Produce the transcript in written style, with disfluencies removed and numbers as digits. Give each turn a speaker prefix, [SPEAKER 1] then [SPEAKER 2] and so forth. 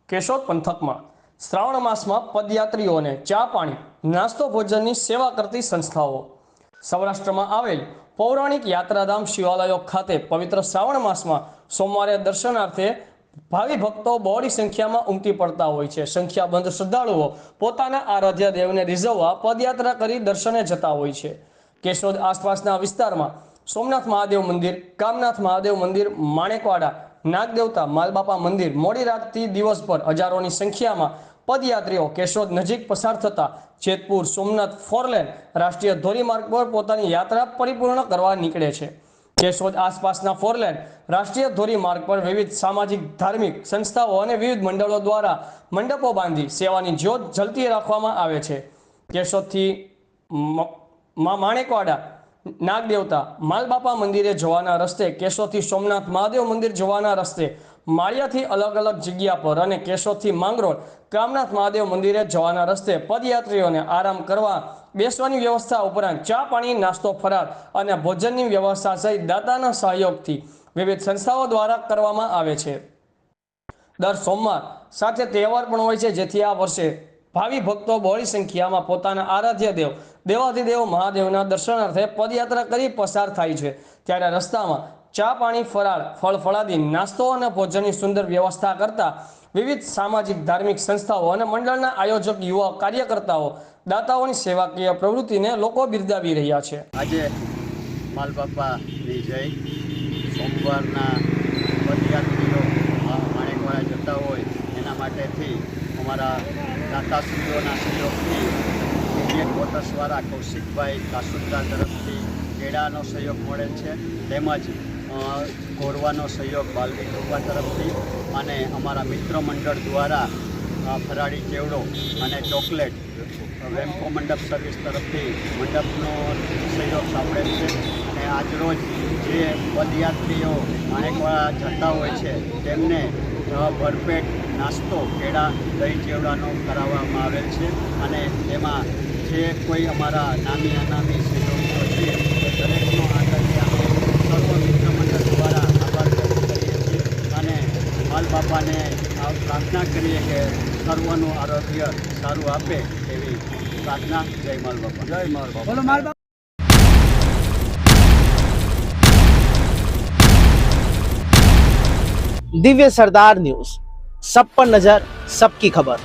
[SPEAKER 1] કેશોદ પંથકમાં શ્રાવણ માસમાં પદયાત્રીઓને ચા પાણી નાસ્તો ભોજનની સેવા કરતી સંસ્થાઓ। સૌરાષ્ટ્રમાં આવેલ પૌરાણિક યાત્રાધામ શિવાલયો ખાતે પવિત્ર શ્રાવણ માસમાં સોમવારે દર્શનાર્થે ભાવિ ભક્તો બહોળી સંખ્યામાં ઉમટી પડતા હોય છે। સંખ્યાબંધ શ્રદ્ધાળુઓ પોતાના આરાધ્ય દેવને રીઝવવા પદયાત્રા કરી દર્શને જતા હોય છે। કેશોદ આસપાસના વિસ્તારમાં સોમનાથ મહાદેવ મંદિર, કામનાથ મહાદેવ મંદિર, માણેકવાડા, નાગદેવતા, માલબાપા મંદિર મોડી રાતથી દિવસભર હજારોની સંખ્યામાં પદયાત્રીઓ કેશોદ નજીક પસાર થતા જેતપુર સોમનાથ ફોરલેન રાષ્ટ્રીય ધોરીમાર્ગ પર પોતાની યાત્રા પરિપૂર્ણ કરવા નીકળે છે। કેશોદ આસપાસના ફોરલેન રાષ્ટ્રીય ધોરીમાર્ગ પર વિવિધ સામાજિક ધાર્મિક સંસ્થાઓ અને વિવિધ મંડળો દ્વારા મંડપો બાંધી સેવાની જ્યોત જલતી રાખવામાં આવે છે। કેશોદથી માણેકવાડા, નાગદેવતા, માલબાપા મંદિરે જવાના રસ્તે, કેશોદથી સોમનાથ મહાદેવ મંદિર જવાના રસ્તે, માળિયાથી અલગ અલગ જગ્યા પર અને કેશોદથી માંગરોળ, કામનાથ મહાદેવ મંદિરે જવાના રસ્તે પદયાત્રીઓને આરામ કરવા બેસવાની વ્યવસ્થા ઉપરાંત ચા પાણી, નાસ્તો, ફરાળ અને ભોજનની વ્યવસ્થા સહિત દાતાના સહયોગથી વિવિધ સંસ્થાઓ દ્વારા કરવામાં આવે છે। દર સોમવાર સાથે તહેવાર પણ હોય છે, જેથી આ વર્ષે ભાવિ ભક્તો બહોળી સંખ્યામાં પોતાના આરાધ્ય દેવ દેવાધિદેવ મહાદેવના દર્શનાર્થે પદયાત્રા કરી પસાર થાય છે। ત્યારે રસ્તામાં ચા પાણી, ફરાળ, ફળ ફળાદી, નાસ્તો અને ભોજનની સુંદર વ્યવસ્થા કરતા વિવિધ સામાજિક ધાર્મિક સંસ્થાઓ અને મંડળના આયોજક, યુવા કાર્યકર્તાઓ, દાતાઓની સેવાકીય પ્રવૃત્તિને લોકો બિરદાવી રહ્યા છે।
[SPEAKER 2] આજે માલબાપાની જય સોમવારના પદયાત્રીઓ માણેકવાડા જતા હોય એના માટેથી અમારા દાતાશ્રીઓના સહયોગથી ઇન્ડિયન મોટર્સવાળા કૌશિકભાઈ કાસુદ્રા તરફથી કેળાનો સહયોગ મળે છે, તેમજ ગોરવાનો સહયોગ બાલવી ગોરવા તરફથી અને અમારા મિત્ર મંડળ દ્વારા ફરાળી ચેવડો અને ચોકલેટ વેમ્કો મંડપ સર્વિસ તરફથી મંડપનો સહયોગ સાંભળેલ છે। અને આજરોજ જે પદયાત્રીઓ માણેકવાડા જતા હોય છે તેમને ભરપેટ નાસ્તો, કેળા, દહીં ચેવડાનો કરાવવામાં આવેલ છે અને તેમાં જે કોઈ અમારા નામી અનામી સહયોગીઓ છે એ દરેકનો આદરણીય સર્વ મિત્ર મંડળ દ્વારા આભાર વ્યક્ત કરીએ છીએ અને માલબાપાને પ્રાર્થના કરીએ કે સર્વનું આરોગ્ય સારું આપે એવી પ્રાર્થના। જય માલબાપા, જય માલબાપા।
[SPEAKER 3] दिव्य सरदार न्यूज, सब पर नजर, सबकी खबर।